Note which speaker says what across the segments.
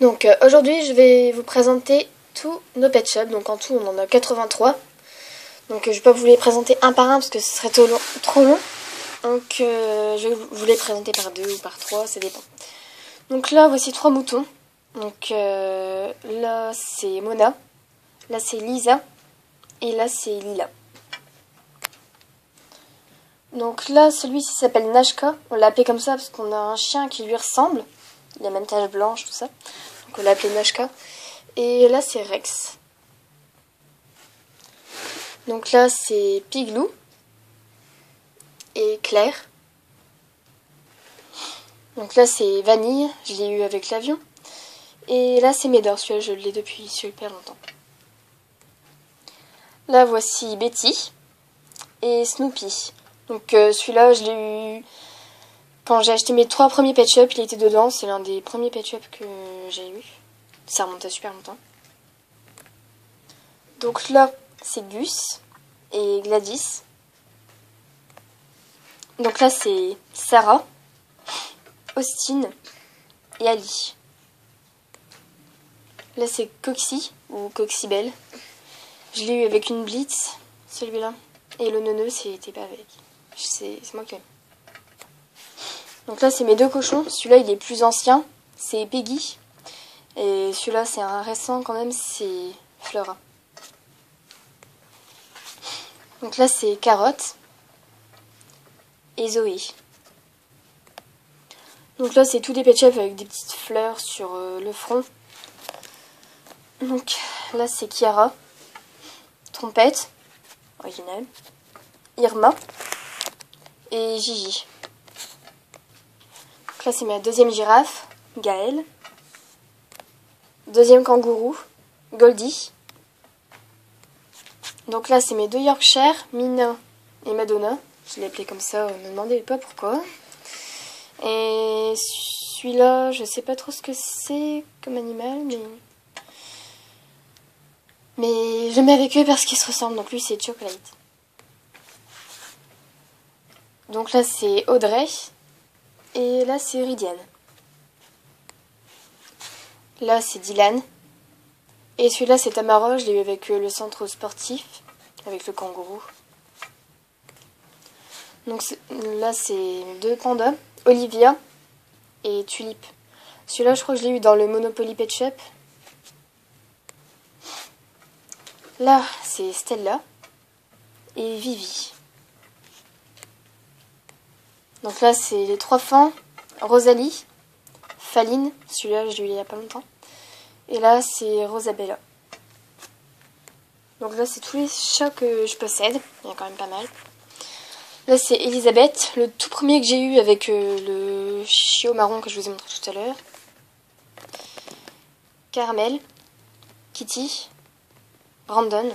Speaker 1: Donc aujourd'hui je vais vous présenter tous nos pet shops. Donc en tout on en a 83. Donc je vais pas vous les présenter un par un parce que ce serait trop long. Donc je vais vous les présenter par 2 ou par 3, ça dépend. Donc là voici 3 moutons. Donc là c'est Mona, là c'est Lisa et là c'est Lila. Donc là celui-ci s'appelle Nashka, on l'a appelé comme ça parce qu'on a un chien qui lui ressemble. Il a même tache blanche, tout ça. Donc on l'a appelé Nashka. Et là c'est Rex. Donc là c'est Piglou et Claire. Donc là c'est Vanille, je l'ai eu avec l'avion. Et là c'est Médor, celui-là je l'ai depuis super longtemps. Là voici Betty et Snoopy. Donc celui-là je l'ai eu quand j'ai acheté mes 3 premiers pet shops, il était dedans. C'est l'un des premiers pet shops que j'ai eu. Ça remonte à super longtemps. Donc là c'est Gus et Gladys. Donc là c'est Sarah, Austin et Ali. Là c'est Coxy ou Coxybelle. Je l'ai eu avec une Blitz, celui-là. Et le neuneu c'était pas avec. C'est moi qui ai. Donc là c'est mes 2 cochons. Celui-là il est plus ancien, c'est Peggy. Et celui-là c'est un récent quand même, c'est Flora. Donc là c'est Carotte et Zoé. Donc là c'est tous des pet shops avec des petites fleurs sur le front. Donc là c'est Kiara, Trompette, original, Irma et Gigi. Donc là c'est ma 2e girafe, Gaëlle. 2e kangourou, Goldie. Donc là c'est mes 2 Yorkshire, Mina et Madonna. Je l'ai appelé comme ça, ne me demandez pas pourquoi. Et celui-là, je sais pas trop ce que c'est comme animal, mais je mets avec eux parce qu'ils se ressemblent. Donc lui c'est Chocolate. Donc là c'est Audrey. Et là c'est Ridiane. Là c'est Dylan. Et celui-là c'est Tamara, je l'ai eu avec le centre sportif, avec le kangourou. Donc là c'est 2 pandas, Olivia et Tulipe. Celui-là je crois que je l'ai eu dans le Monopoly Pet Shop. Là c'est Stella et Vivi. Donc là c'est les 3 fans, Rosalie, Faline, celui-là je l'ai eu il y a pas longtemps. Et là c'est Rosabella. Donc là c'est tous les chats que je possède, il y en a quand même pas mal. Là c'est Elisabeth, le tout premier que j'ai eu avec le chiot marron que je vous ai montré tout à l'heure. Caramel, Kitty, Brandon,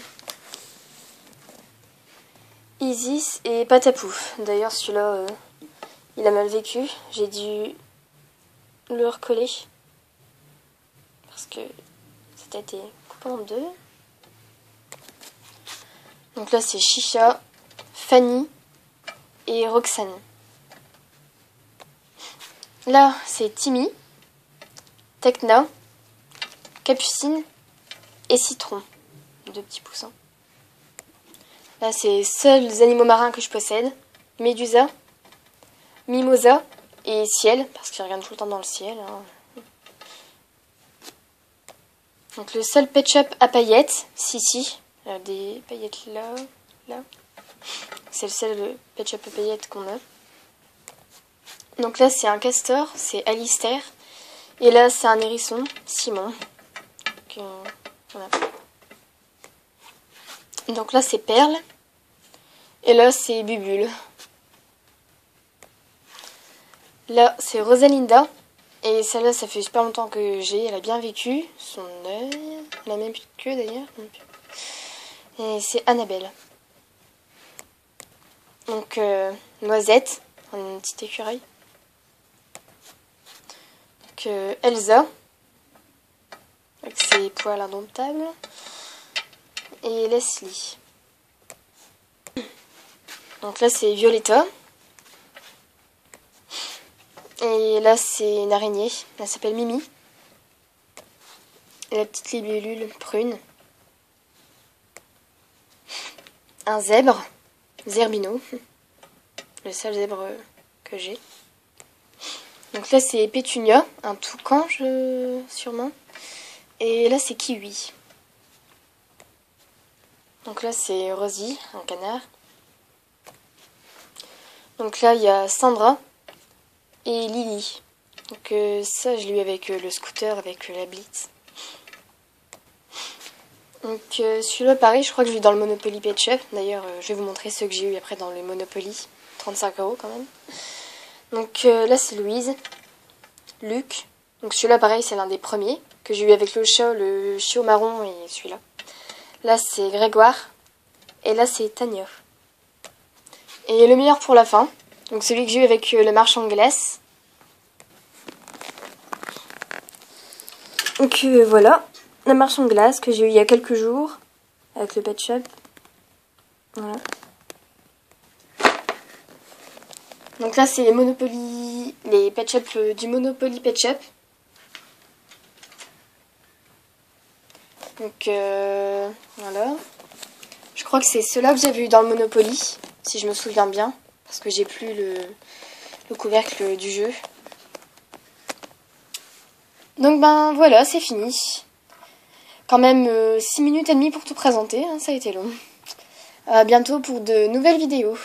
Speaker 1: Isis et Patapouf. D'ailleurs celui-là il a mal vécu, j'ai dû le recoller parce que ça a été coupé en 2. Donc là c'est Chicha, Fanny et Roxane. Là c'est Timmy, Tekna, Capucine et Citron. 2 petits poussins. Là c'est les seuls animaux marins que je possède. Médusa, Mimosa et Ciel, parce qu'ils regardent tout le temps dans le ciel. Hein. Donc le seul pet shop à paillettes, Sissi. Il y a des paillettes là, là. C'est le seul pet shop à paillettes qu'on a. Donc là c'est un castor, c'est Alistair. Et là c'est un hérisson, Simon. Voilà. Donc là c'est Perle. Et là c'est Bubule. Là c'est Rosalinda. Et celle-là ça fait super longtemps que j'ai. Elle a bien vécu. Son œil. Elle a même plus de queue d'ailleurs. Et c'est Annabelle. Donc Noisette. Une petite écureuil. Donc Elsa. Avec ses poils indomptables. Et Leslie. Donc là c'est Violetta. Et là c'est une araignée. Elle s'appelle Mimi. la petite libellule prune, un zèbre, Zerbino, le seul zèbre que j'ai. Donc là c'est Pétunia, un toucan sûrement, et là c'est Kiwi. Donc là c'est Rosie, un canard. Donc là il y a Sandra et Lily. Donc ça je l'ai eu avec le scooter, avec la Blitz. Donc celui-là pareil, je crois que je l'ai eu dans le Monopoly Pet Shop. D'ailleurs je vais vous montrer ceux que j'ai eu après dans le Monopoly. 35 € quand même. Donc là c'est Louise, Luc. Donc celui-là pareil c'est l'un des premiers que j'ai eu avec le chiot marron et celui-là. Là c'est Grégoire. Et là c'est Tania. Et le meilleur pour la fin. Donc celui que j'ai eu avec le marchand de glace. Donc voilà, la marchand de glace que j'ai eu il y a quelques jours avec le Pet Shop. Voilà. Donc là c'est les Pet Shop du Monopoly Pet Shop. Donc voilà. Je crois que c'est ceux-là que j'avais eu dans le Monopoly, si je me souviens bien, parce que j'ai plus le couvercle du jeu. Donc ben voilà, c'est fini. Quand même 6 minutes et demie pour tout présenter, hein, ça a été long. À bientôt pour de nouvelles vidéos.